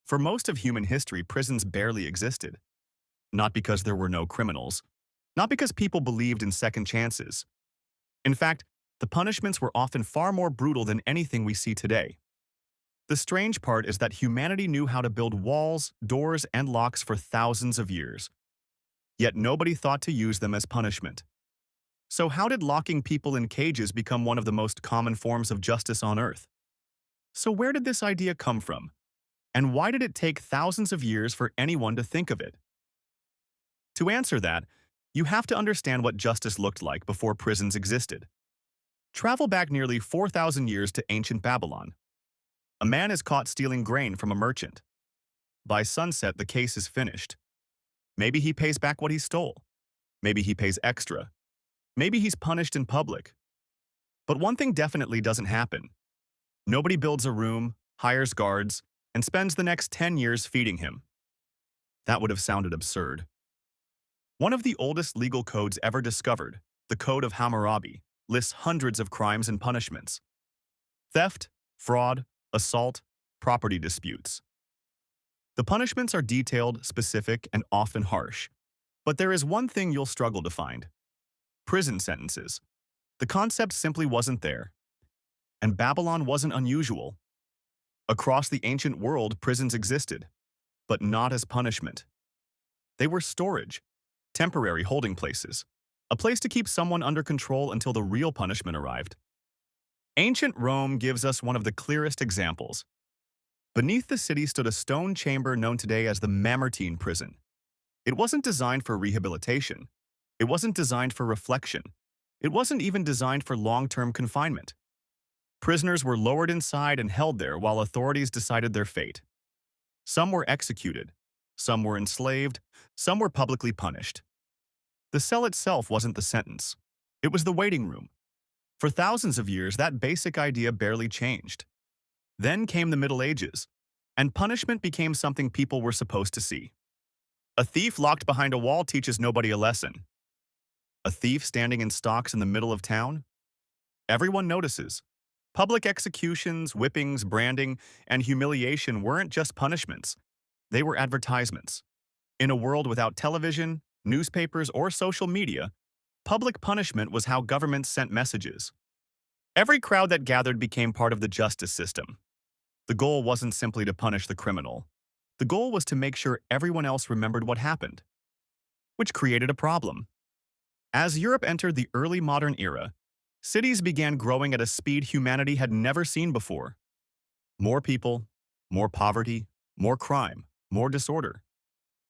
For most of human history, prisons barely existed. Not because there were no criminals, not because people believed in second chances. In fact, the punishments were often far more brutal than anything we see today. The strange part is that humanity knew how to build walls, doors, and locks for thousands of years. Yet nobody thought to use them as punishment. So how did locking people in cages become one of the most common forms of justice on Earth? So where did this idea come from? And why did it take thousands of years for anyone to think of it? To answer that, you have to understand what justice looked like before prisons existed. Travel back nearly 4,000 years to ancient Babylon. A man is caught stealing grain from a merchant. By sunset, the case is finished. Maybe he pays back what he stole. Maybe he pays extra. Maybe he's punished in public. But one thing definitely doesn't happen. Nobody builds a room, hires guards, and spends the next 10 years feeding him. That would have sounded absurd. One of the oldest legal codes ever discovered, the Code of Hammurabi, lists hundreds of crimes and punishments. Theft, fraud, assault, property disputes. The punishments are detailed, specific, and often harsh. But there is one thing you'll struggle to find. Prison sentences. The concept simply wasn't there. And Babylon wasn't unusual. Across the ancient world, prisons existed, but not as punishment. They were storage, temporary holding places, a place to keep someone under control until the real punishment arrived. Ancient Rome gives us one of the clearest examples. Beneath the city stood a stone chamber known today as the Mamertine prison. It wasn't designed for rehabilitation. It wasn't designed for reflection. It wasn't even designed for long-term confinement. Prisoners were lowered inside and held there while authorities decided their fate. Some were executed, some were enslaved, some were publicly punished. The cell itself wasn't the sentence. It was the waiting room. For thousands of years, that basic idea barely changed. Then came the Middle Ages, and punishment became something people were supposed to see. A thief locked behind a wall teaches nobody a lesson. A thief standing in stocks in the middle of town? Everyone notices. Public executions, whippings, branding, and humiliation weren't just punishments. They were advertisements. In a world without television, newspapers, or social media, public punishment was how governments sent messages. Every crowd that gathered became part of the justice system. The goal wasn't simply to punish the criminal. The goal was to make sure everyone else remembered what happened, which created a problem. As Europe entered the early modern era, cities began growing at a speed humanity had never seen before. More people, more poverty, more crime, more disorder.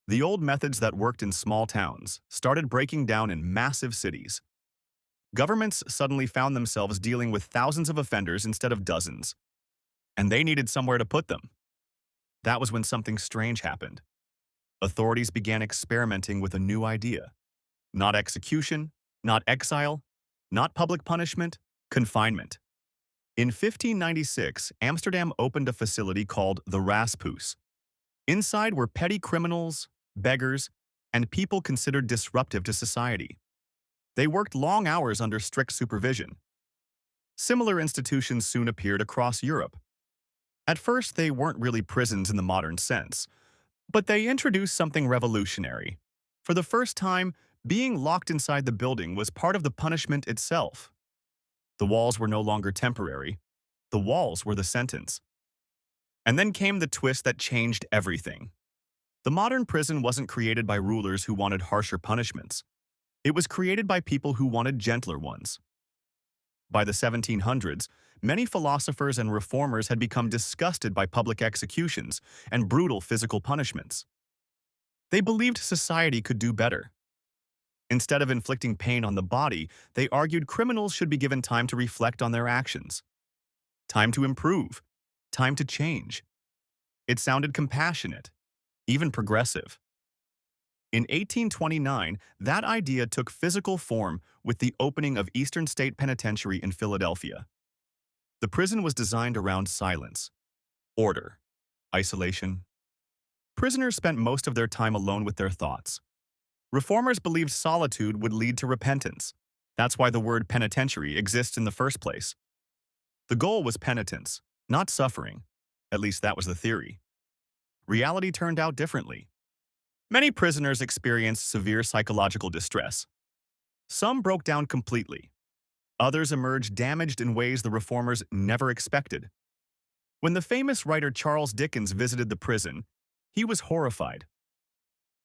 The old methods that worked in small towns started breaking down in massive cities. Governments suddenly found themselves dealing with thousands of offenders instead of dozens, and they needed somewhere to put them. That was when something strange happened. Authorities began experimenting with a new idea. Not execution, not exile, not public punishment, confinement. In 1596, Amsterdam opened a facility called the Rasphuis. Inside were petty criminals, beggars, and people considered disruptive to society. They worked long hours under strict supervision. Similar institutions soon appeared across Europe. At first, they weren't really prisons in the modern sense, but they introduced something revolutionary. For the first time, being locked inside the building was part of the punishment itself. The walls were no longer temporary. The walls were the sentence. And then came the twist that changed everything. The modern prison wasn't created by rulers who wanted harsher punishments. It was created by people who wanted gentler ones. By the 1700s, many philosophers and reformers had become disgusted by public executions and brutal physical punishments. They believed society could do better. Instead of inflicting pain on the body, they argued criminals should be given time to reflect on their actions. Time to improve. Time to change. It sounded compassionate, even progressive. In 1829, that idea took physical form with the opening of Eastern State Penitentiary in Philadelphia. The prison was designed around silence, order, isolation. Prisoners spent most of their time alone with their thoughts. Reformers believed solitude would lead to repentance. That's why the word penitentiary exists in the first place. The goal was penitence, not suffering. At least that was the theory. reality turned out differently. Many prisoners experienced severe psychological distress. Some broke down completely. Others emerged damaged in ways the reformers never expected. When the famous writer Charles Dickens visited the prison, he was horrified.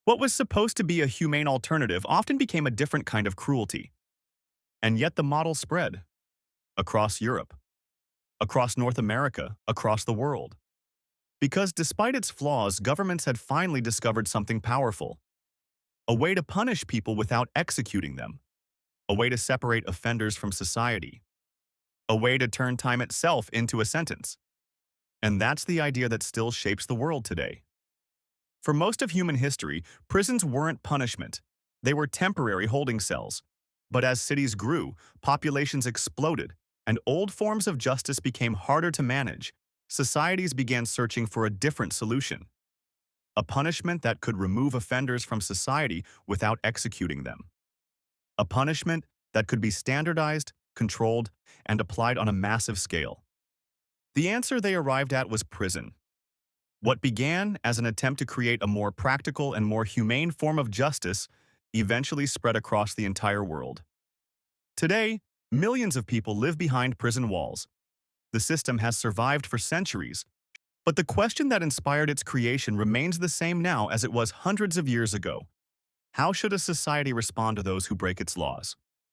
What was supposed to be a humane alternative often became a different kind of cruelty. And yet the model spread across Europe, across North America, across the world. Because despite its flaws, governments had finally discovered something powerful. A way to punish people without executing them. A way to separate offenders from society. A way to turn time itself into a sentence. And that's the idea that still shapes the world today. For most of human history, prisons weren't punishment. They were temporary holding cells. But as cities grew, populations exploded, and old forms of justice became harder to manage, societies began searching for a different solution. A punishment that could remove offenders from society without executing them. A punishment that could be standardized, controlled, and applied on a massive scale. The answer they arrived at was prison. What began as an attempt to create a more practical and more humane form of justice eventually spread across the entire world. Today, millions of people live behind prison walls. The system has survived for centuries, but the question that inspired its creation remains the same now as it was hundreds of years ago. How should a society respond to those who break its laws?